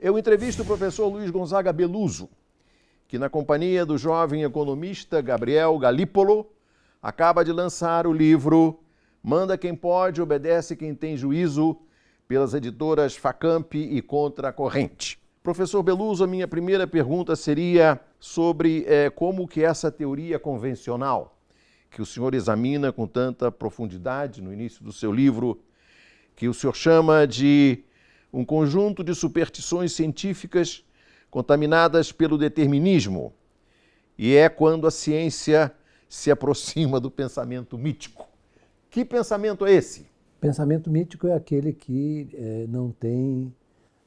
Eu entrevisto o professor Luiz Gonzaga Beluso, que na companhia do jovem economista Gabriel Galípolo, acaba de lançar o livro Manda Quem Pode, Obedece Quem Tem Juízo, pelas editoras Facamp e Contra a Corrente. Professor Beluso, a minha primeira pergunta seria sobre como que essa teoria convencional, que o senhor examina com tanta profundidade no início do seu livro, que o senhor chama de um conjunto de superstições científicas contaminadas pelo determinismo, e é quando a ciência se aproxima do pensamento mítico. Que pensamento é esse? Pensamento mítico é aquele que não tem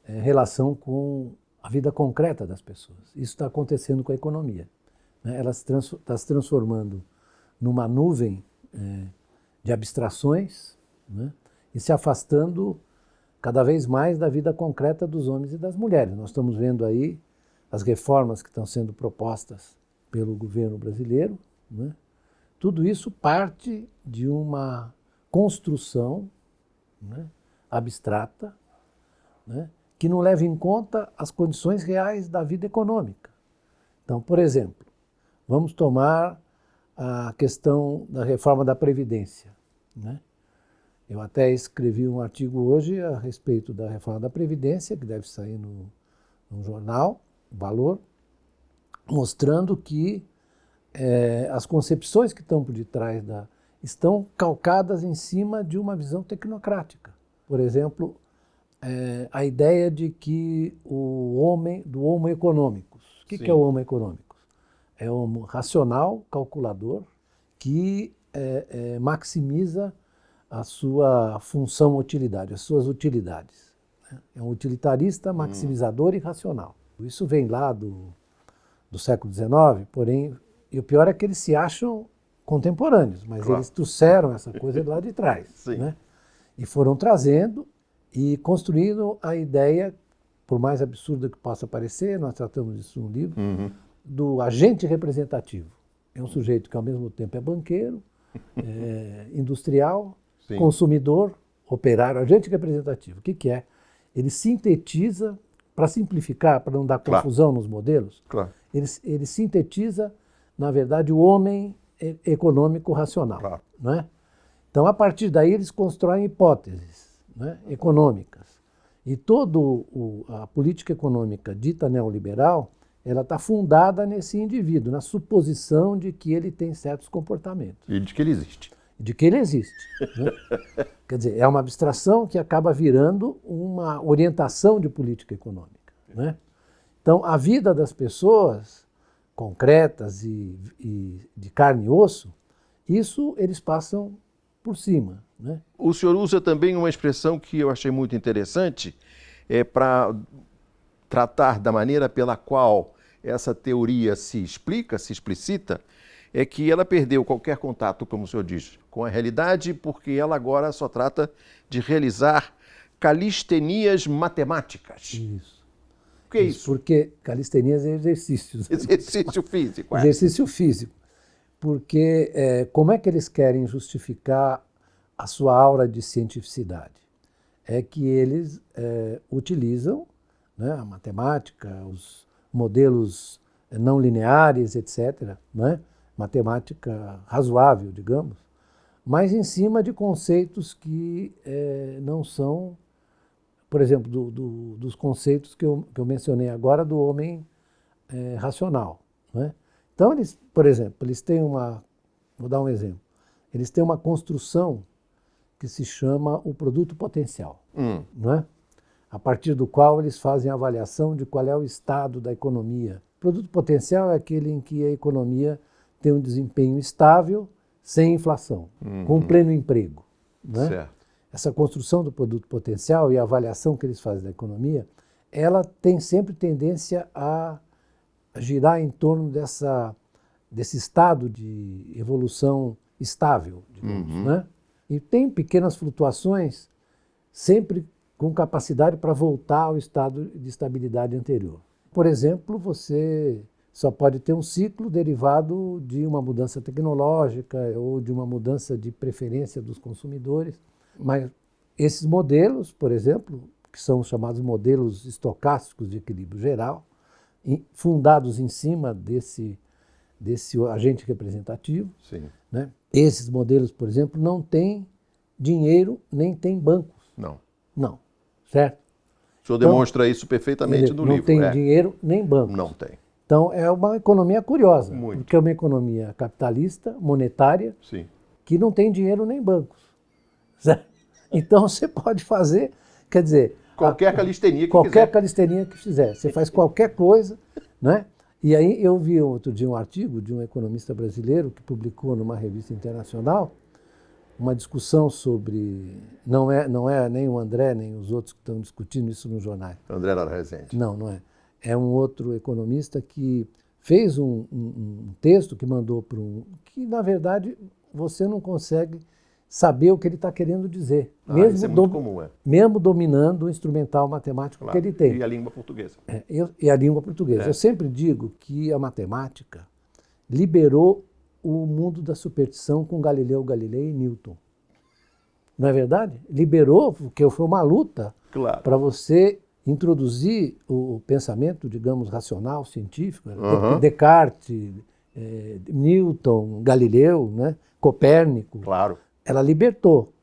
relação com a vida concreta das pessoas. Isso está acontecendo com a economia, né? Ela está se transformando numa nuvem de abstrações, né? E se afastando cada vez mais da vida concreta dos homens e das mulheres. Nós estamos vendo aí as reformas que estão sendo propostas pelo governo brasileiro, né? Tudo isso parte de uma construção, né, abstrata, né, que não leva em conta as condições reais da vida econômica. Então, por exemplo, vamos tomar a questão da reforma da Previdência, né? Eu até escrevi um artigo hoje a respeito da reforma da Previdência, que deve sair num jornal, Valor, mostrando que as concepções que estão por detrás estão calcadas em cima de uma visão tecnocrática. Por exemplo, a ideia de que do homo economicus. O que é o homo economicus? É o homo racional, calculador, que maximiza a sua função utilidade, as suas utilidades. É um utilitarista, maximizador e racional. Isso vem lá do século XIX, porém, e o pior é que eles se acham contemporâneos, mas claro, eles trouxeram essa coisa de lá de trás, né? E foram trazendo e construindo a ideia, por mais absurda que possa parecer, nós tratamos disso no livro, do agente representativo. É um sujeito que ao mesmo tempo é banqueiro, industrial, sim, consumidor, operário, agente representativo. O que é? Ele sintetiza, para simplificar, para não dar confusão, claro, nos modelos, claro, ele sintetiza, na verdade, o homem econômico racional, claro, né? Então, a partir daí, eles constroem hipóteses, né, econômicas. E toda a política econômica dita neoliberal, ela está fundada nesse indivíduo, na suposição de que ele tem certos comportamentos. E de que ele existe. De que ele existe, né? Quer dizer, é uma abstração que acaba virando uma orientação de política econômica, né? Então, a vida das pessoas concretas e de carne e osso, isso eles passam por cima, né? O senhor usa também uma expressão que eu achei muito interessante para tratar da maneira pela qual essa teoria se explica, se explicita, é que ela perdeu qualquer contato, como o senhor diz, com a realidade, porque ela agora só trata de realizar calistenias matemáticas. Isso. O que é isso? Porque calistenias é exercícios. Exercício físico. Exercício físico. Porque como é que eles querem justificar a sua aura de cientificidade? É que eles utilizam, né, a matemática, os modelos não lineares, etc., né? Matemática razoável, digamos, mas em cima de conceitos que não são, por exemplo, dos conceitos que eu mencionei agora do homem racional, né? Então, eles, por exemplo, eles têm vou dar um exemplo, eles têm uma construção que se chama o produto potencial, né? A partir do qual eles fazem a avaliação de qual é o estado da economia. O produto potencial é aquele em que a economia tem um desempenho estável, sem inflação, com pleno emprego, né? Certo. Essa construção do produto potencial e a avaliação que eles fazem da economia, ela tem sempre tendência a girar em torno desse estado de evolução estável, digamos, né? E tem pequenas flutuações, sempre com capacidade para voltar ao estado de estabilidade anterior. Por exemplo, você só pode ter um ciclo derivado de uma mudança tecnológica ou de uma mudança de preferência dos consumidores. Mas esses modelos, por exemplo, que são os chamados modelos estocásticos de equilíbrio geral, fundados em cima desse agente representativo. Sim. Né? Esses modelos, por exemplo, não têm dinheiro nem têm bancos. Não, certo? O senhor demonstra isso perfeitamente no livro. Não tem dinheiro nem bancos. Não tem. Então, é uma economia curiosa, Muito. porque é uma economia capitalista, monetária, Sim. que não tem dinheiro nem bancos. Certo? Então, você pode fazer, quer dizer... Qualquer calistenia que qualquer quiser. calistenia que fizer. Você faz qualquer coisa, né? E aí eu vi outro dia um artigo de um economista brasileiro que publicou numa revista internacional uma discussão sobre... Não é nem o André, nem os outros que estão discutindo isso nos jornais. André Lara Rezende. Não é. É um outro economista que fez um texto que mandou para que, na verdade, você não consegue saber o que ele está querendo dizer. Mesmo isso é muito comum, mesmo dominando o instrumental matemático que ele tem. E a língua portuguesa. E a língua portuguesa. Eu sempre digo que a matemática liberou o mundo da superstição com Galileu Galilei e Newton. Não é verdade? Liberou, porque foi uma luta para você introduzir o pensamento, digamos, racional, científico. Descartes, Newton, Galileu, né? Copérnico. Claro. Ela libertou.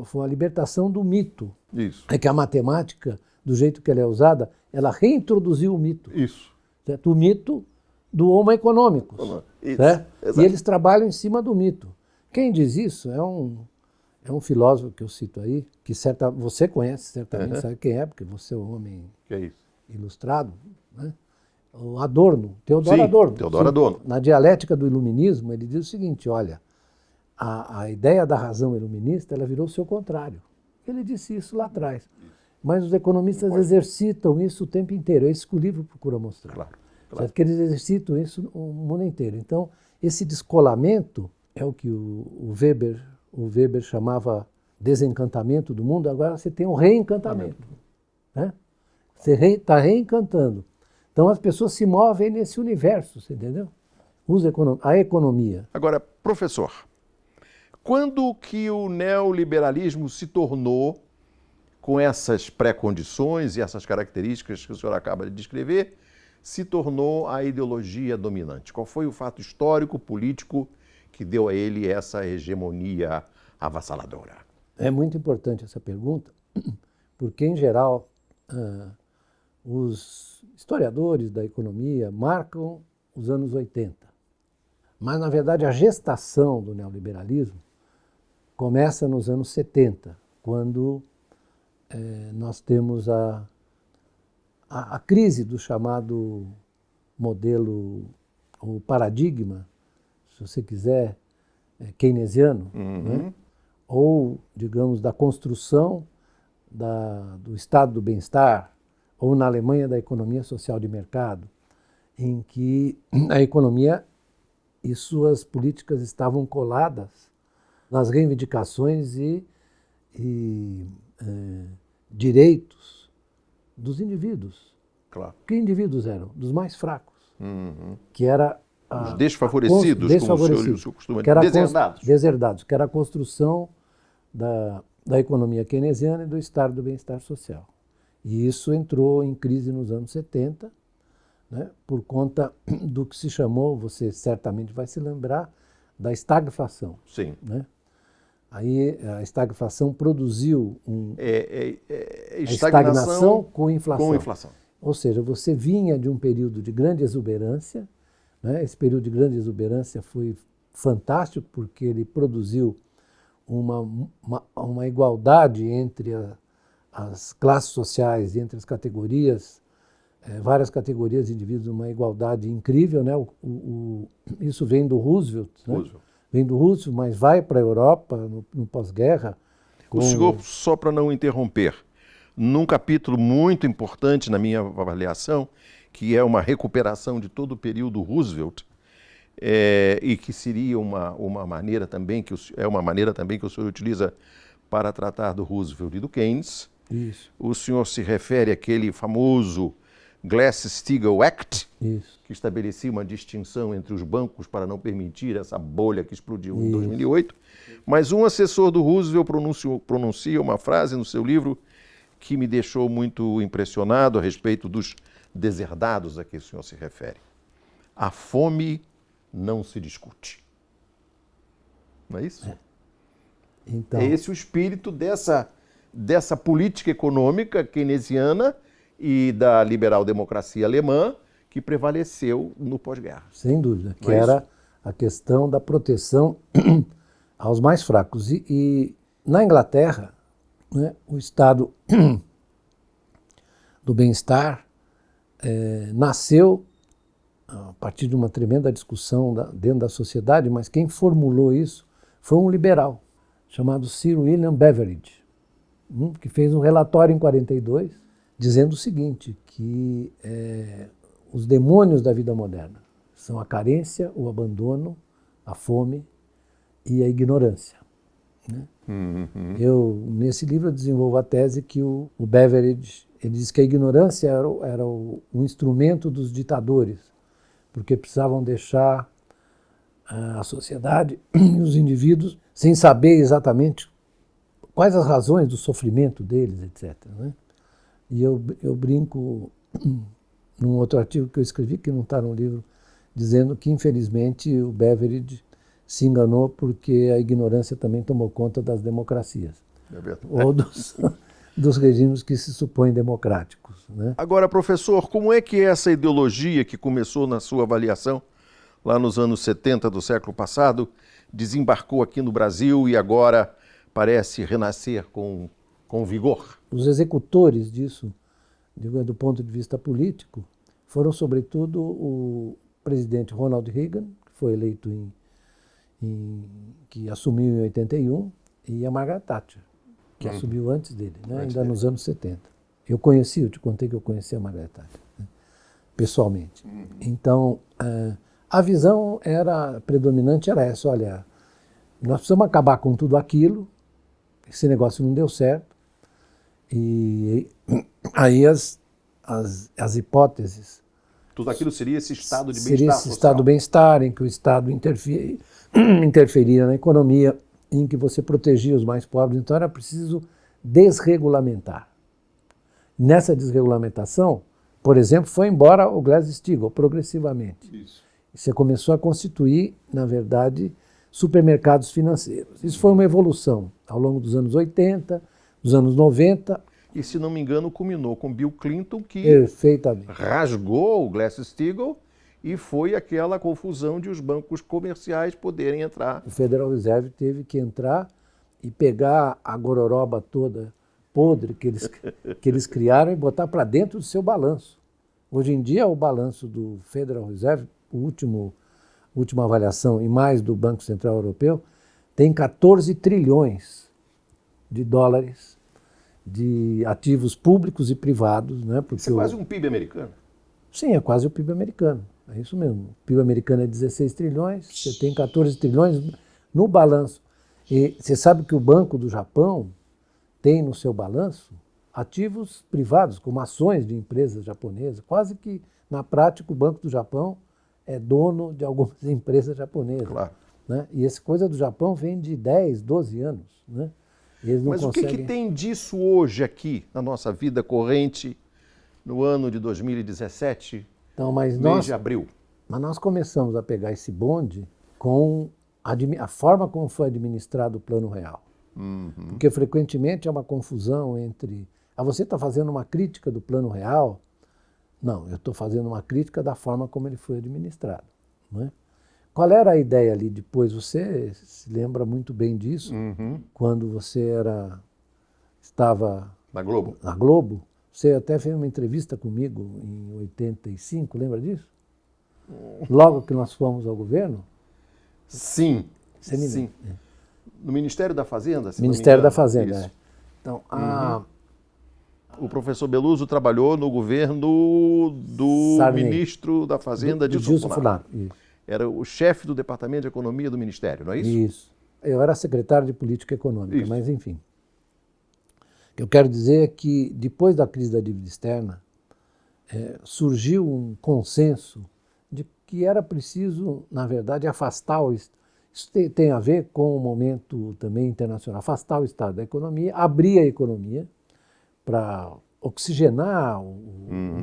Foi uma libertação do mito. Isso. É que a matemática, do jeito que ela é usada, ela reintroduziu o mito. Isso. Certo? O mito do Homo economicus. Certo? E eles trabalham em cima do mito. Quem diz isso é um filósofo que eu cito aí, que você conhece certamente, sabe quem é, porque você é um homem ilustrado, né? O Adorno, Teodoro Adorno. Teodoro Adorno. Na dialética do iluminismo, ele diz o seguinte, olha, a ideia da razão iluminista, ela virou o seu contrário. Ele disse isso lá atrás. Mas os economistas exercitam isso o tempo inteiro. É isso que o livro procura mostrar. Claro. Certo? Que eles exercitam isso o mundo inteiro. Então, esse descolamento é o que o Weber chamava desencantamento do mundo. Agora você tem um reencantamento. Né? Você está reencantando. Então, as pessoas se movem nesse universo, você entendeu? A economia. Agora, professor, quando que o neoliberalismo se tornou, com essas pré-condições e essas características que o senhor acaba de descrever, se tornou a ideologia dominante? Qual foi o fato histórico, político, que deu a ele essa hegemonia avassaladora? É muito importante essa pergunta, porque, em geral, os historiadores da economia marcam os anos 80. Mas, na verdade, a gestação do neoliberalismo começa nos anos 70, quando nós temos a crise do chamado modelo, ou paradigma, se você quiser, keynesiano, né? Ou, digamos, da construção do estado do bem-estar, ou na Alemanha da economia social de mercado, em que a economia e suas políticas estavam coladas nas reivindicações e direitos dos indivíduos. Claro. Que indivíduos eram? Dos mais fracos. Que era os desfavorecidos, como o senhor costuma dizer, deserdados, que era a construção da economia keynesiana e do estado do bem-estar social. E isso entrou em crise nos anos 70, né, por conta do que se chamou, você certamente vai se lembrar, da estagflação. Sim. Né? Aí a estagflação produziu estagnação com inflação. Com inflação. Ou seja, você vinha de um período de grande exuberância, né? Esse período de grande exuberância foi fantástico porque ele produziu uma igualdade entre as classes sociais, entre as categorias, várias categorias de indivíduos, uma igualdade incrível, né? Isso vem do Roosevelt, né? Vem do Roosevelt, mas vai para a Europa no pós-guerra. O senhor, só para não interromper, num capítulo muito importante na minha avaliação, que é uma recuperação de todo o período Roosevelt, e que seria uma maneira também que o senhor utiliza para tratar do Roosevelt e do Keynes. Isso. O senhor se refere àquele famoso Glass-Steagall Act, isso, que estabelecia uma distinção entre os bancos para não permitir essa bolha que explodiu em 2008. Mas um assessor do Roosevelt pronuncia uma frase no seu livro que me deixou muito impressionado a respeito dos deserdados a que o senhor se refere. A fome não se discute. Não é isso? Então, É esse o espírito dessa política econômica keynesiana e da liberal-democracia alemã que prevaleceu no pós-guerra. sem dúvida, que Não é era isso? a questão da proteção aos mais fracos. E na Inglaterra, né, o estado do bem-estar nasceu a partir de uma tremenda discussão dentro da sociedade, mas quem formulou isso foi um liberal chamado Sir William Beveridge, que fez um relatório em 1942 dizendo o seguinte, que os demônios da vida moderna são a carência, o abandono, a fome e a ignorância. Né? Eu, nesse livro, eu desenvolvo a tese que o Beveridge ele diz que a ignorância era o instrumento dos ditadores, porque precisavam deixar a sociedade e os indivíduos sem saber exatamente quais as razões do sofrimento deles, etc. Né? E eu brinco num outro artigo que eu escrevi, que não está no livro, dizendo que, infelizmente, o Beveridge se enganou porque a ignorância também tomou conta das democracias. É verdade. Ou dos regimes que se supõem democráticos. Né? Agora, professor, como é que essa ideologia que começou na sua avaliação, lá nos anos 70 do século passado, desembarcou aqui no Brasil e agora parece renascer com vigor? Os executores disso, do ponto de vista político, foram, sobretudo, o presidente Ronald Reagan, que foi eleito que assumiu em 81, e a Margaret Thatcher, que assumiu antes dele, né, ainda nos anos 70. Eu te contei que eu conheci a Margaret Thatcher, né, pessoalmente. Então, a visão predominante era essa, olha, nós precisamos acabar com tudo aquilo, esse negócio não deu certo, e aí as hipóteses... Tudo aquilo seria esse estado de seria bem-estar esse social. estado do bem-estar, em que o Estado interferia na economia, em que você protegia os mais pobres. Então era preciso desregulamentar. Nessa desregulamentação, por exemplo, foi embora o Glass-Steagall, progressivamente. Isso. Você começou a constituir, na verdade, supermercados financeiros. Isso foi uma evolução ao longo dos anos 80, dos anos 90. E, se não me engano, culminou com Bill Clinton, que Perfeitamente. rasgou o Glass-Steagall e foi aquela confusão de os bancos comerciais poderem entrar. O Federal Reserve teve que entrar e pegar a gororoba toda podre que eles criaram e botar para dentro do seu balanço. Hoje em dia, o balanço do Federal Reserve, última avaliação, e mais do Banco Central Europeu, tem 14 trilhões de dólares de ativos públicos e privados. Né? Porque Isso é quase um PIB americano. Sim, é quase o PIB americano. É isso mesmo. O PIB americano é 16 trilhões, você tem 14 trilhões no balanço. E você sabe que o Banco do Japão tem no seu balanço ativos privados, como ações de empresas japonesas. Quase que, na prática, o Banco do Japão é dono de algumas empresas japonesas. Claro. Né? E essa coisa do Japão vem de 10, 12 anos. Né? E eles não Mas conseguem... o que tem disso hoje aqui, na nossa vida corrente, no ano de 2017, Então, mês de abril? Mas nós começamos a pegar esse bonde com a forma como foi administrado o Plano Real. Porque frequentemente é uma confusão entre... você está fazendo uma crítica do Plano Real? Não, eu estou fazendo uma crítica da forma como ele foi administrado. Não é? Qual era a ideia ali depois? Você se lembra muito bem disso, quando você estava Na Globo? na Globo. Você até fez uma entrevista comigo em 85, lembra disso? Logo que nós fomos ao governo? Sim. Você me Sim. lembra? No Ministério da Fazenda? se não me Ministério da engano. Fazenda. Isso. É. Então, O professor Beluso trabalhou no governo do Sarney. ministro da Fazenda, do Dilson Funaro. Isso. Era o chefe do Departamento de Economia do Ministério, não é isso? Isso. Eu era secretário de Política Econômica, Isso. mas enfim. O que eu quero dizer é que, depois da crise da dívida externa, surgiu um consenso de que era preciso, na verdade, afastar o Estado. Isso tem a ver com o momento também internacional. Afastar o Estado da economia, abrir a economia para oxigenar o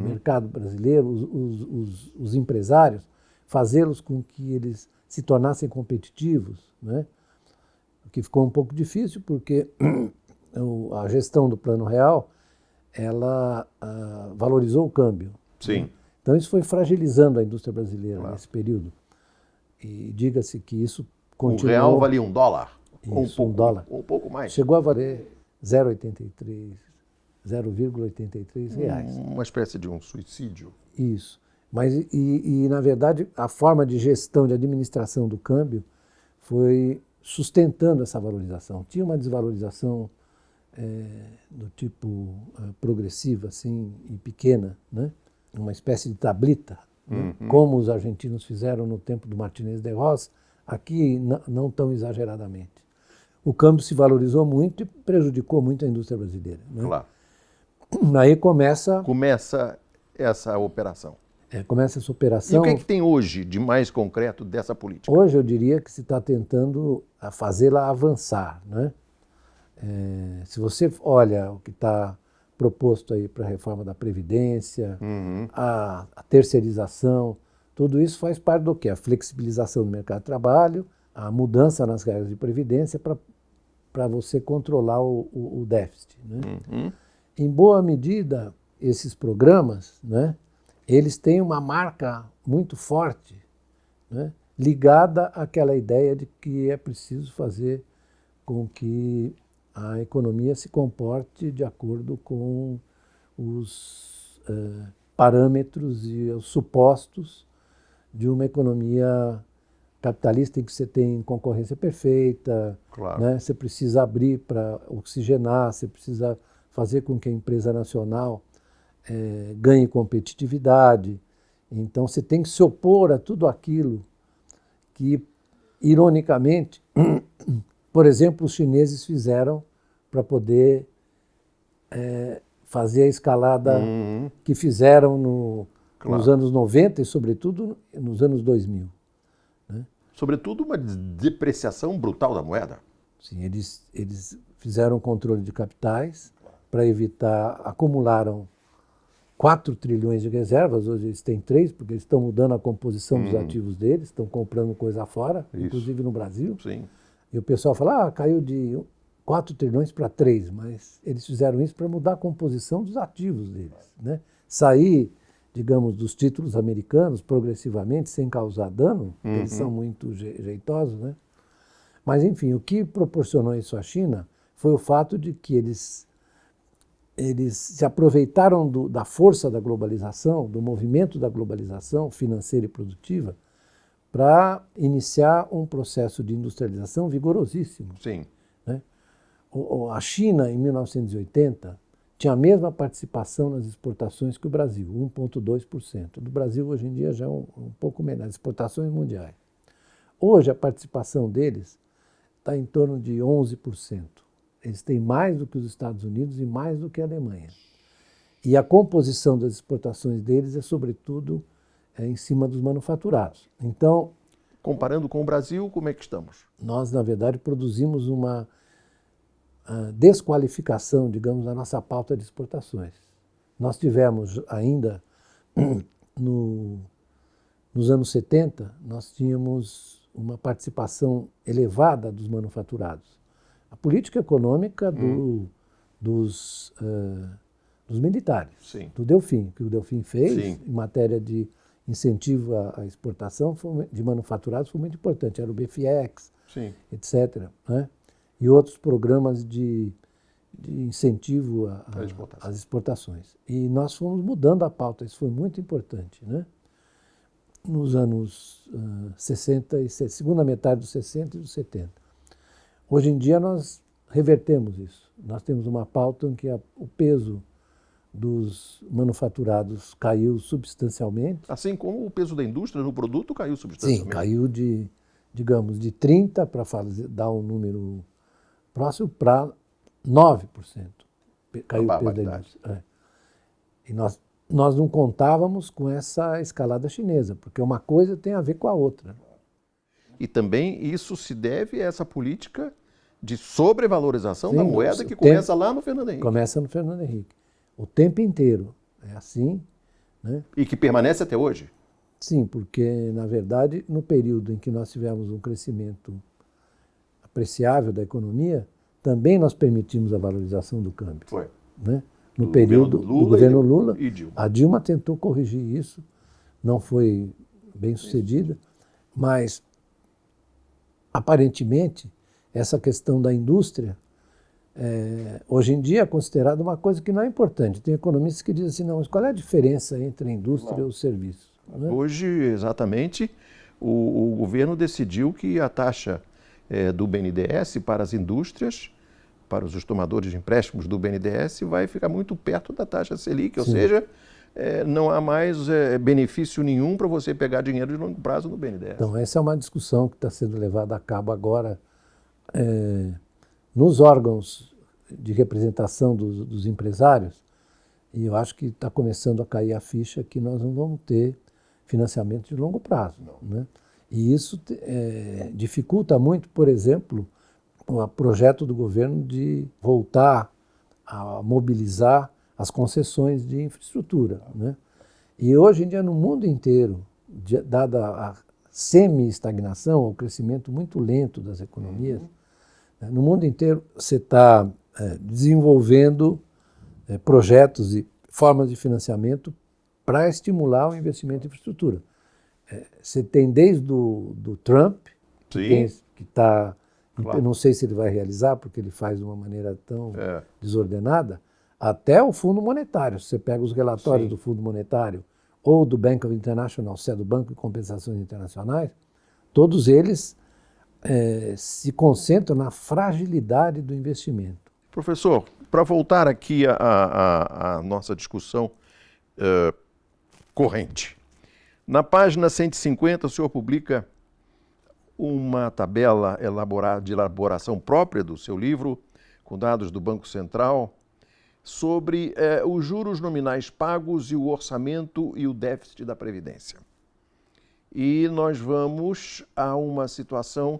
mercado brasileiro, os empresários, fazê-los com que eles se tornassem competitivos, né? O que ficou um pouco difícil porque a gestão do Plano Real, ela valorizou o câmbio. Sim. Né? Então isso foi fragilizando a indústria brasileira, Claro. nesse período. E diga-se que isso O continuou... real valia $1? Isso, $1. Ou um pouco mais. Chegou a valer 0,83 reais. Uma espécie de um suicídio. Isso. Mas, na verdade, a forma de gestão, de administração do câmbio foi sustentando essa valorização. Tinha uma desvalorização do tipo progressiva, assim, e pequena, né? Uma espécie de tablita, né? Como os argentinos fizeram no tempo do Martínez de Ross, aqui não tão exageradamente. O câmbio se valorizou muito e prejudicou muito a indústria brasileira. Né? Claro. Aí começa essa operação. Começa essa E operação. o que é que tem hoje de mais concreto dessa política? Hoje eu diria que se está tentando fazê-la avançar. Né? Se você olha o que está proposto aí para a reforma da Previdência, a terceirização, tudo isso faz parte do quê? A flexibilização do mercado de trabalho, a mudança nas regras de previdência para você controlar o déficit. Né? Em boa medida, esses programas, né, eles têm uma marca muito forte, né, ligada àquela ideia de que é preciso fazer com que a economia se comporte de acordo com os parâmetros e os supostos de uma economia capitalista em que você tem concorrência perfeita, Claro. né? Você precisa abrir para oxigenar, você precisa fazer com que a empresa nacional ganhe competitividade. Então você tem que se opor a tudo aquilo que, ironicamente, por exemplo, os chineses fizeram para poder fazer a escalada que fizeram Claro. nos anos 90 e, sobretudo, nos anos 2000. Né? Sobretudo uma depreciação brutal da moeda. Sim, eles fizeram controle de capitais para evitar, acumularam 4 trilhões de reservas, hoje eles têm 3, porque eles estão mudando a composição dos ativos deles, estão comprando coisa fora, Isso. inclusive no Brasil. Sim. E o pessoal fala, caiu de 4 trilhões para 3, mas eles fizeram isso para mudar a composição dos ativos deles. Né? Sair, digamos, dos títulos americanos progressivamente, sem causar dano, porque eles são muito jeitosos, né? Mas, enfim, o que proporcionou isso à China foi o fato de que eles se aproveitaram da força da globalização, do movimento da globalização financeira e produtiva, para iniciar um processo de industrialização vigorosíssimo. Sim. Né? A China, em 1980, tinha a mesma participação nas exportações que o Brasil, 1,2%. Do Brasil, hoje em dia, já é um pouco menor, as exportações mundiais. Hoje, a participação deles está em torno de 11%. Eles têm mais do que os Estados Unidos e mais do que a Alemanha. E a composição das exportações deles é, sobretudo, em cima dos manufaturados. Então, comparando com o Brasil, como é que estamos? Nós, na verdade, produzimos uma desqualificação, digamos, da nossa pauta de exportações. Nós tivemos ainda, nos anos 70, nós tínhamos uma participação elevada dos manufaturados. A política econômica dos militares, Sim. do Delfim, que o Delfim fez, Sim. em matéria de incentivo à exportação de manufaturados, foi muito importante. Era o BFIEX, Sim. etc. Né? E outros programas de incentivo às exportações. E nós fomos mudando a pauta, isso foi muito importante. Né? Nos anos 60 e segunda metade dos 60 e dos 70. Hoje em dia nós revertemos isso. Nós temos uma pauta em que o peso dos manufaturados caiu substancialmente. Assim como o peso da indústria no produto caiu substancialmente. Sim, caiu digamos, de 30%, para dar um número próximo, para 9%. Caiu o peso da indústria. E nós não contávamos com essa escalada chinesa, porque uma coisa tem a ver com a outra. E também isso se deve a essa política De sobrevalorização da Sim, moeda que tem- começa lá no Fernando Henrique. Começa no Fernando Henrique. O tempo inteiro é assim, né? E que permanece até hoje. Sim, porque, na verdade, no período em que nós tivemos um crescimento apreciável da economia, também nós permitimos a valorização do câmbio. Foi. Né? No Do período governo Lula do governo e- Lula, e Dilma. a Dilma tentou corrigir isso, não foi bem sucedida, mas, aparentemente, essa questão da indústria, hoje em dia é considerada uma coisa que não é importante. Tem economistas que dizem assim, não, mas qual é a diferença entre a indústria e os serviços? Né? Hoje, exatamente, o governo decidiu que a taxa do BNDES para as indústrias, para os tomadores de empréstimos do BNDES, vai ficar muito perto da taxa Selic, ou Sim. seja, não há mais benefício nenhum para você pegar dinheiro de longo prazo no BNDES. Então, essa é uma discussão que está sendo levada a cabo agora nos órgãos de representação dos empresários, e eu acho que está começando a cair a ficha que nós não vamos ter financiamento de longo prazo. Né? E isso dificulta muito, por exemplo, o projeto do governo de voltar a mobilizar as concessões de infraestrutura. Né? E hoje em dia, no mundo inteiro, dada a semi-estagnação, o crescimento muito lento das economias, né, no mundo inteiro você está desenvolvendo projetos e formas de financiamento para estimular o investimento em infraestrutura. Você tem desde do Trump, que está, Claro. eu não sei se ele vai realizar, porque ele faz de uma maneira tão É. desordenada, até o Fundo Monetário. Se você pega os relatórios Sim. do Fundo Monetário ou do Bank of International, se é do Banco de Compensações Internacionais, todos eles se concentram na fragilidade do investimento. Professor, para voltar aqui à nossa discussão corrente, na página 150 o senhor publica uma tabela de elaboração própria do seu livro, com dados do Banco Central, sobre os juros nominais pagos e o orçamento e o déficit da Previdência. E nós vamos a uma situação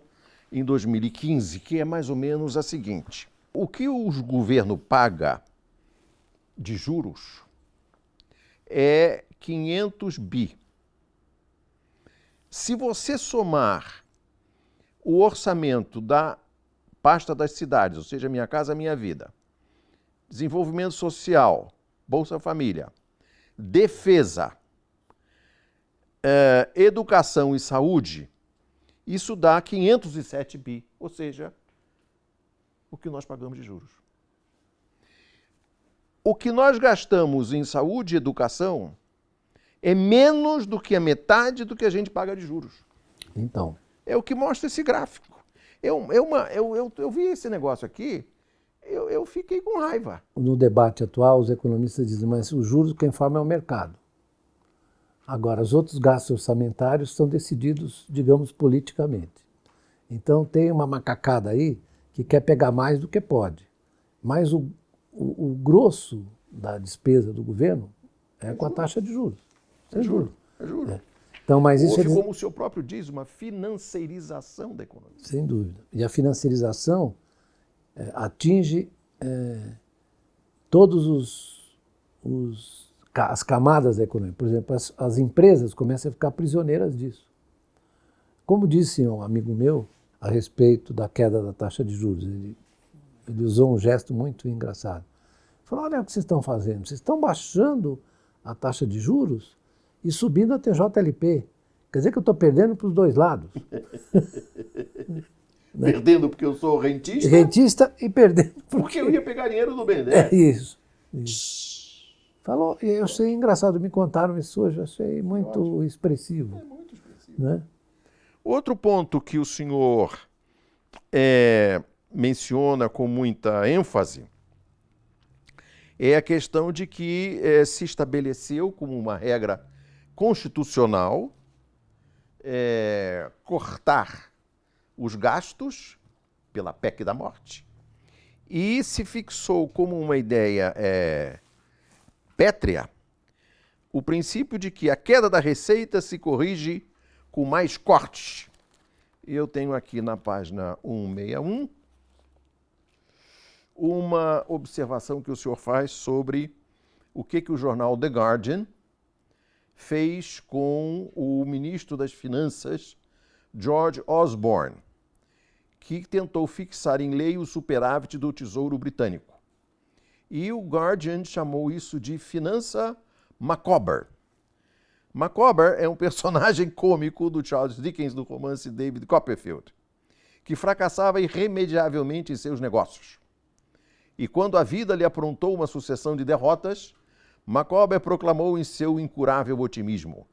em 2015, que é mais ou menos a seguinte. O que o governo paga de juros é 500 bi. Se você somar o orçamento da pasta das cidades, ou seja, Minha Casa Minha Vida, desenvolvimento social, Bolsa Família, defesa, educação e saúde, isso dá 507 bi, ou seja, o que nós pagamos de juros. O que nós gastamos em saúde e educação é menos do que a metade do que a gente paga de juros. Então, É o que mostra esse gráfico. Eu vi esse negócio aqui, eu fiquei com raiva. no debate atual, os economistas dizem, mas os juros quem forma é o mercado. Agora, os outros gastos orçamentários são decididos, digamos, politicamente. Então, tem uma macacada aí que quer pegar mais do que pode. Mas o grosso da despesa do governo é com a taxa de juros. É juro. É juro. Então, mas isso Houve, como o senhor próprio diz, uma financeirização da economia. sem dúvida. E a financiarização atinge todos as camadas da economia. Por exemplo, as empresas começam a ficar prisioneiras disso. Como disse um amigo meu a respeito da queda da taxa de juros, ele usou um gesto muito engraçado. Ele falou, olha o que vocês estão fazendo, vocês estão baixando a taxa de juros e subindo a TJLP. Quer dizer que eu estou perdendo para os dois lados. Perdendo porque eu sou rentista, Rentista e perdendo porque eu ia pegar dinheiro do BNDES. É isso. Falou, e eu achei engraçado, me contaram isso hoje, eu achei muito expressivo. É muito expressivo. Né? Outro ponto que o senhor menciona com muita ênfase é a questão de que se estabeleceu como uma regra constitucional cortar os gastos pela PEC da morte e se fixou como uma ideia pétrea o princípio de que a queda da receita se corrige com mais cortes. Eu tenho aqui na página 161 uma observação que o senhor faz sobre o que o jornal The Guardian fez com o ministro das Finanças, George Osborne, que tentou fixar em lei o superávit do Tesouro Britânico. E o Guardian chamou isso de finança Micawber. Micawber é um personagem cômico do Charles Dickens do romance David Copperfield, que fracassava irremediavelmente em seus negócios. E quando a vida lhe aprontou uma sucessão de derrotas, Micawber proclamou em seu incurável otimismo: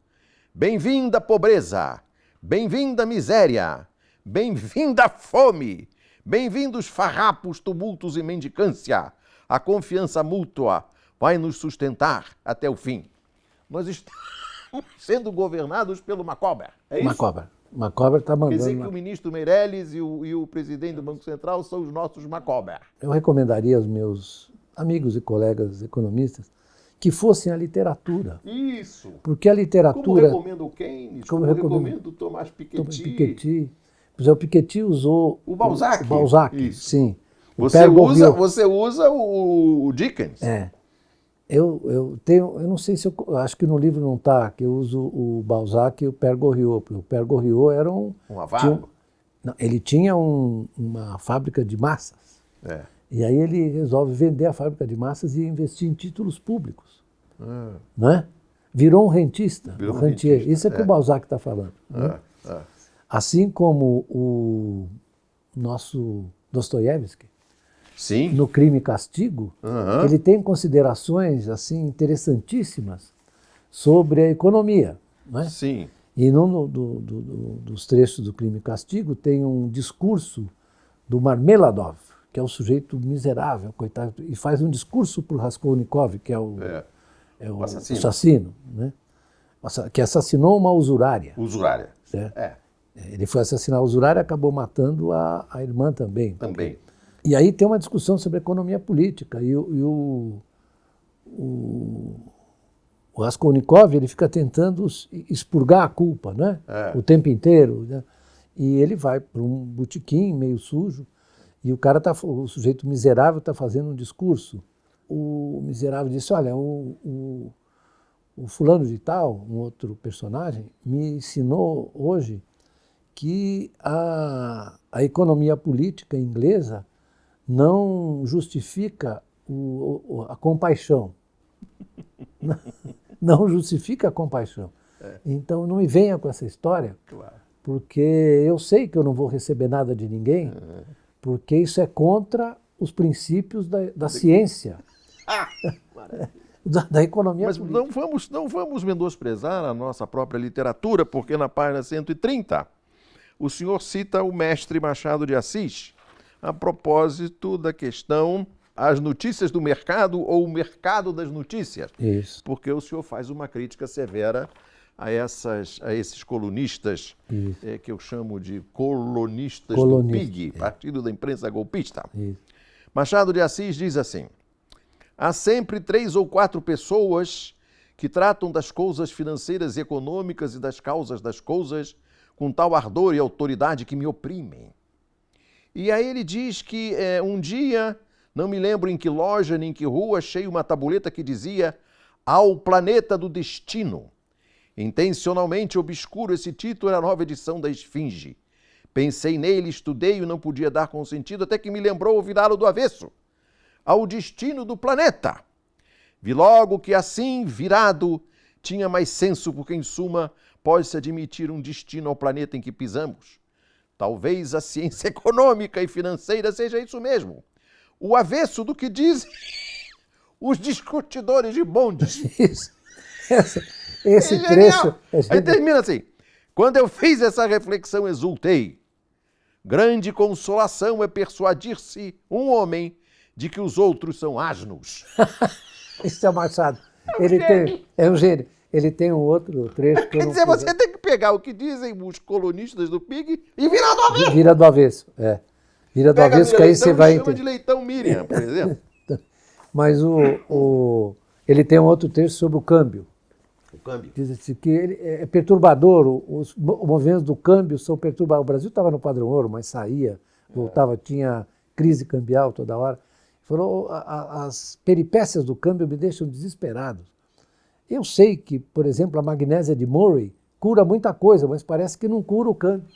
"Bem-vinda pobreza! Bem-vinda miséria! Bem-vinda fome! Bem-vindos farrapos, tumultos e mendicância! A confiança mútua vai nos sustentar até o fim." Nós estamos sendo governados pelo Micawber. É isso? Micawber está mandando... Quer dizer que o ministro Meirelles e o presidente do Banco Central são os nossos Micawber. Eu recomendaria aos meus amigos e colegas economistas que fossem à literatura. Isso. Porque a literatura... Como recomenda o Keynes, como recomenda o Tomás Piketty. O Piketty usou... O Balzac. O Balzac, isso. sim. Você usa o Dickens. É. Eu não sei se eu acho que no livro não está, que eu uso o Balzac e o Père Goriot, porque o Père Goriot era um avaro. Ele tinha uma fábrica de massas. É. E aí ele resolve vender a fábrica de massas e investir em títulos públicos. Né? Virou um rentista, um rentier. Isso é que o Balzac está falando. Né? Assim como o nosso Dostoiévski, sim, no Crime e Castigo, ele tem considerações assim interessantíssimas sobre a economia. Né? Sim. E num dos trechos do Crime e Castigo tem um discurso do Marmeladov, que é o sujeito miserável, coitado, e faz um discurso para o Raskolnikov, que é o assassino, né? Que assassinou uma usurária. Usurária. Certo? Ele foi assassinar a usurária e acabou matando a irmã também. Também. E aí tem uma discussão sobre economia política. E o Raskolnikov, ele fica tentando expurgar a culpa, né? O tempo inteiro. Né? E ele vai para um botequim meio sujo e o sujeito miserável está fazendo um discurso. O miserável disse: olha, o fulano de tal, um outro personagem, me ensinou hoje que a economia política inglesa não justifica a compaixão. Não justifica a compaixão. Então não me venha com essa história, porque eu sei que eu não vou receber nada de ninguém, porque isso é contra os princípios da ciência, da economia política. Mas não vamos menosprezar a nossa própria literatura, porque na página 130 o senhor cita o mestre Machado de Assis, a propósito da questão as notícias do mercado ou o mercado das notícias. Isso. Porque o senhor faz uma crítica severa a esses colunistas, que eu chamo de colonistas do PIG, Partido da Imprensa Golpista. Isso. Machado de Assis diz assim: há sempre 3 ou 4 pessoas que tratam das coisas financeiras e econômicas e das causas das coisas com tal ardor e autoridade que me oprimem. E aí ele diz que um dia, não me lembro em que loja nem em que rua, achei uma tabuleta que dizia "Ao Planeta do Destino". Intencionalmente obscuro esse título era a nova edição da Esfinge. Pensei nele, estudei e não podia dar consentido, até que me lembrou virá-lo do avesso. Ao destino do planeta. Vi logo que assim, virado, tinha mais senso, porque em suma pode-se admitir um destino ao planeta em que pisamos. Talvez a ciência econômica e financeira seja isso mesmo. O avesso do que dizem os discutidores de bondes. Isso. Esse trecho... Aí termina assim: quando eu fiz essa reflexão, exultei. Grande consolação é persuadir-se um homem de que os outros são asnos. Isso é o Machado. É um gênio. Ele tem um outro trecho que Quer dizer, você tem que pegar o que dizem os colonistas do PIG e virar do avesso. Vira do avesso, Vira do avesso, que aí você vai entender. Chama de Leitão Miriam, por exemplo. Mas ele tem um outro trecho sobre o câmbio. O câmbio. Diz assim, que ele é perturbador, os movimentos do câmbio são perturbadores. O Brasil estava no padrão ouro, mas saía, voltava, tinha crise cambial toda hora. Falou, as peripécias do câmbio me deixam desesperado. Eu sei que, por exemplo, a magnésia de Murray cura muita coisa, mas parece que não cura o câmbio.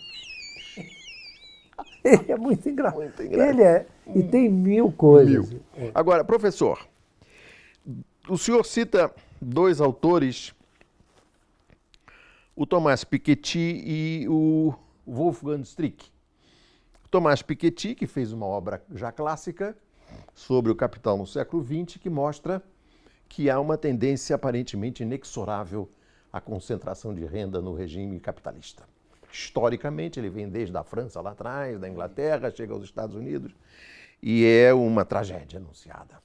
Ele é muito engraçado. Muito engraçado. Ele é, e tem mil coisas. Mil. Agora, professor, o senhor cita dois autores, o Thomas Piketty e o Wolfgang Strick. O Thomas Piketty, que fez uma obra já clássica sobre o capital no século XX, que mostra que há uma tendência aparentemente inexorável à concentração de renda no regime capitalista. Historicamente, ele vem desde a França lá atrás, da Inglaterra, chega aos Estados Unidos, e é uma tragédia anunciada.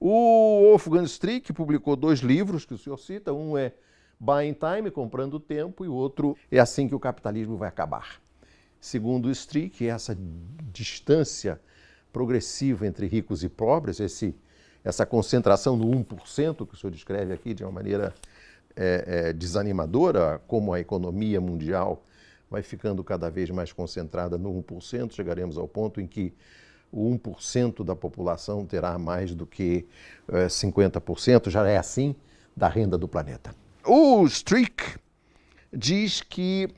O Wolfgang Strick publicou dois livros que o senhor cita, um é Buying Time, Comprando Tempo, e o outro é Assim que o Capitalismo Vai Acabar. Segundo o Strick, essa distância progressiva entre ricos e pobres, essa concentração no 1%, que o senhor descreve aqui de uma maneira desanimadora, como a economia mundial vai ficando cada vez mais concentrada no 1%, chegaremos ao ponto em que o 1% da população terá mais do que 50%, já é assim, da renda do planeta. O Strick diz que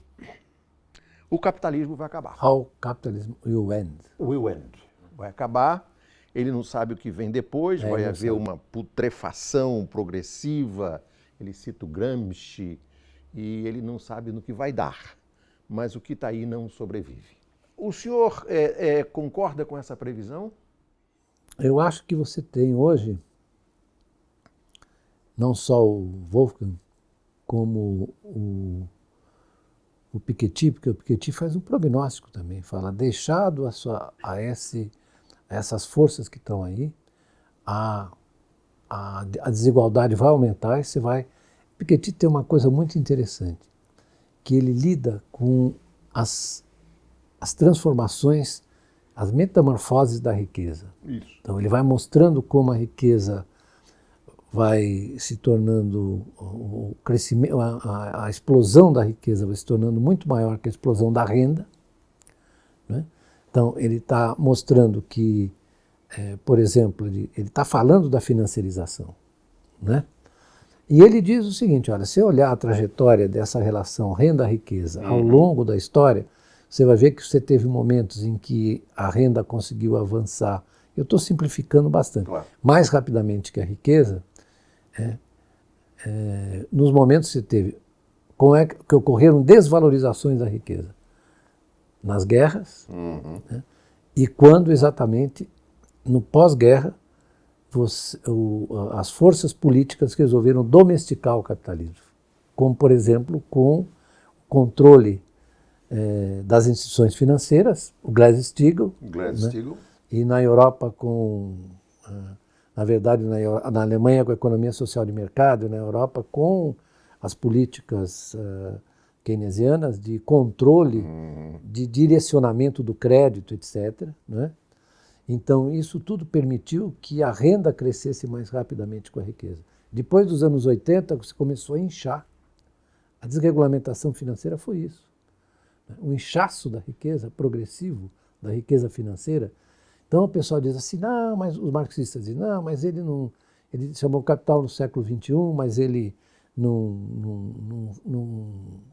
o capitalismo vai acabar. How capitalism will end. Will end. Vai acabar, ele não sabe o que vem depois, vai haver uma putrefação progressiva. Ele cita o Gramsci e ele não sabe no que vai dar, mas o que está aí não sobrevive. O senhor concorda com essa previsão? Eu acho que você tem hoje, não só o Wolfgang, como o Piketty, porque o Piketty faz um prognóstico também, fala, deixado a essas forças que estão aí, a desigualdade vai aumentar e você vai... Piketty tem uma coisa muito interessante, que ele lida com as transformações, as metamorfoses da riqueza. Isso. Então ele vai mostrando como a riqueza vai se tornando, o crescimento, a explosão da riqueza vai se tornando muito maior que a explosão da renda, né? Então ele está mostrando que, por exemplo, ele está falando da financiarização, né? E ele diz o seguinte, olha, se olhar a trajetória dessa relação renda-riqueza ao longo da história, você vai ver que você teve momentos em que a renda conseguiu avançar, eu estou simplificando bastante, claro, mais rapidamente que a riqueza, nos momentos que você teve, como é que ocorreram desvalorizações da riqueza? Nas guerras, né? E quando exatamente, no pós-guerra, as forças políticas resolveram domesticar o capitalismo, como, por exemplo, com o controle das instituições financeiras, o Glass-Steagall, né? E na Europa na verdade, na Alemanha com a economia social de mercado, e na Europa com as políticas keynesianas de controle, de direcionamento do crédito, etc., né? Então, isso tudo permitiu que a renda crescesse mais rapidamente com a riqueza. Depois dos anos 80, você começou a inchar. A desregulamentação financeira foi isso. O inchaço da riqueza, progressivo da riqueza financeira. Então, o pessoal diz assim, não, mas os marxistas dizem, não, mas ele chamou capital no século XXI, mas ele não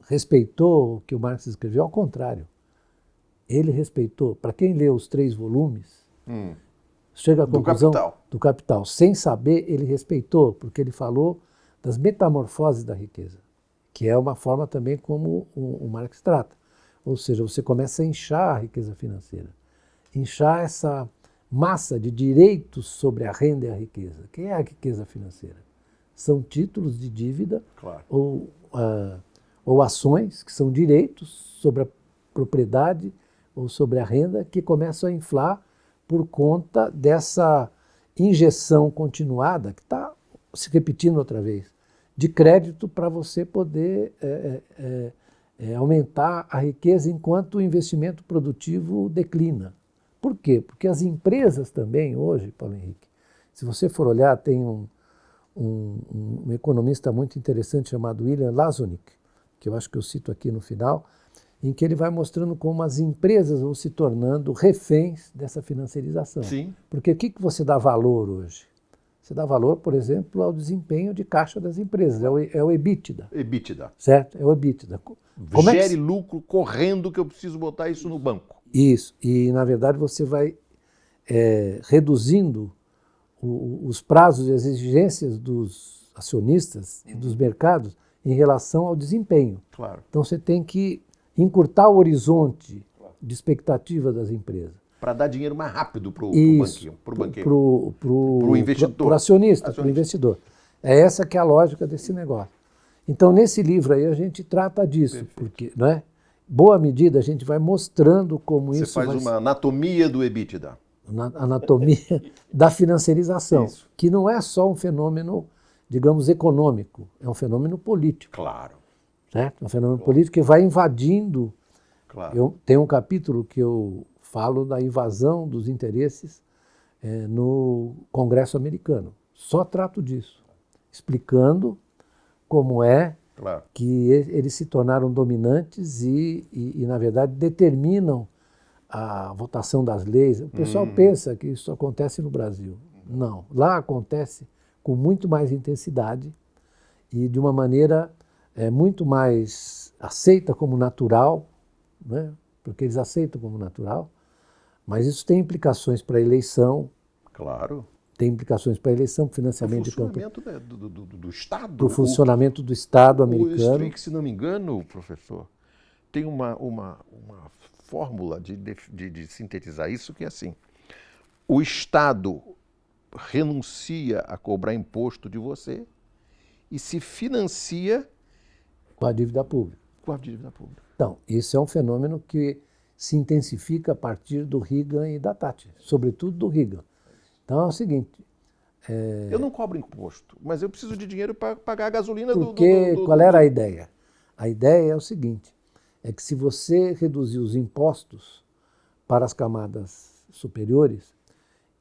respeitou o que o Marx escreveu. Ao contrário, ele respeitou. Para quem lê os 3 volumes, chega à conclusão do Capital. Sem saber, ele respeitou, porque ele falou das metamorfoses da riqueza, que é uma forma também como o Marx trata. Ou seja, você começa a inchar a riqueza financeira, inchar essa massa de direitos sobre a renda e a riqueza. O que é a riqueza financeira? São títulos de dívida, claro, ou ações, que são direitos sobre a propriedade ou sobre a renda, que começam a inflar por conta dessa injeção continuada, que está se repetindo outra vez, de crédito para você poder aumentar a riqueza enquanto o investimento produtivo declina. Por quê? Porque as empresas também hoje, Paulo Henrique, se você for olhar, tem um economista muito interessante chamado William Lazonick, que eu acho que eu cito aqui no final, em que ele vai mostrando como as empresas vão se tornando reféns dessa financiarização. Sim. Porque o que você dá valor hoje? Você dá valor, por exemplo, ao desempenho de caixa das empresas, é o EBITDA. EBITDA. Certo? É o EBITDA. Como Gere lucro correndo que eu preciso botar isso no banco. Isso. E, na verdade, você vai reduzindo os prazos e as exigências dos acionistas e dos mercados em relação ao desempenho. Claro. Então, você tem que encurtar o horizonte de expectativa das empresas. Para dar dinheiro mais rápido para o banqueiro. Para o investidor. Para o acionista, para o investidor. É essa que é a lógica desse negócio. Então, nesse livro aí, a gente trata disso. Perfeito. Porque, né, boa medida, a gente vai mostrando como Você isso... Você faz uma anatomia do EBITDA. Anatomia da financiarização, isso. Que não é só um fenômeno, digamos, econômico, é um fenômeno político. Claro. Certo? É um fenômeno político que vai invadindo. Claro. Tem um capítulo que eu falo da invasão dos interesses no Congresso americano. Só trato disso, explicando como é que eles se tornaram dominantes e, na verdade, determinam a votação das leis. O pessoal pensa que isso acontece no Brasil. Não. Lá acontece com muito mais intensidade e de uma maneira muito mais aceita como natural, né? Porque eles aceitam como natural, mas isso tem implicações para a eleição. Claro. Tem implicações para a eleição, para o financiamento de campanha. Para o funcionamento do Estado. Para o funcionamento do Estado americano. O Strick, se não me engano, professor, tem uma fórmula de sintetizar isso que é assim: o Estado renuncia a cobrar imposto de você e se financia com a dívida pública. Com a dívida pública. Então, isso é um fenômeno que se intensifica a partir do Reagan e da Thatcher, sobretudo do Reagan. Então é o seguinte... Eu não cobro imposto, mas eu preciso de dinheiro para pagar a gasolina Porque qual era a ideia? A ideia é o seguinte, é que se você reduzir os impostos para as camadas superiores,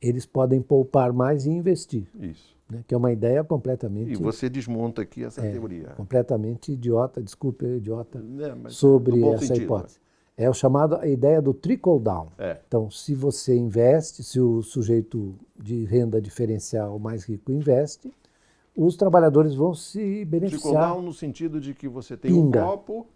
eles podem poupar mais e investir. Isso. Né? Que é uma ideia completamente... E você desmonta aqui essa teoria. Completamente idiota, desculpe, idiota, sobre essa sentido, hipótese. É a ideia do trickle down. Então, se você investe, se o sujeito de renda diferencial mais rico investe, os trabalhadores vão se beneficiar. Trickle down no sentido de que você tem um copo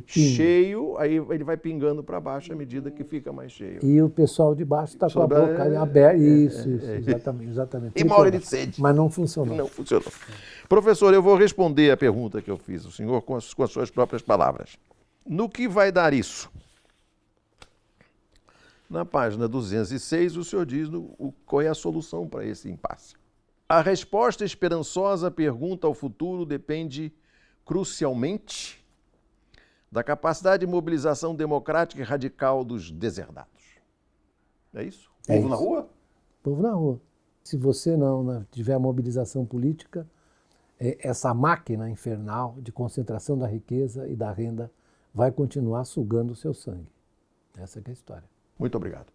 cheio, aí ele vai pingando para baixo à medida que fica mais cheio. E o pessoal de baixo está com a boca aberta. Isso, exatamente. E uma hora de sede. Mas não funcionou. Não funcionou. Professor, eu vou responder a pergunta que eu fiz ao senhor com as suas próprias palavras. No que vai dar isso? Na página 206, o senhor diz qual é a solução para esse impasse. A resposta esperançosa à pergunta ao futuro depende crucialmente da capacidade de mobilização democrática e radical dos deserdados. É isso? Povo na rua? Povo na rua. Se você não tiver mobilização política, essa máquina infernal de concentração da riqueza e da renda vai continuar sugando o seu sangue. Essa que é a história. Muito obrigado.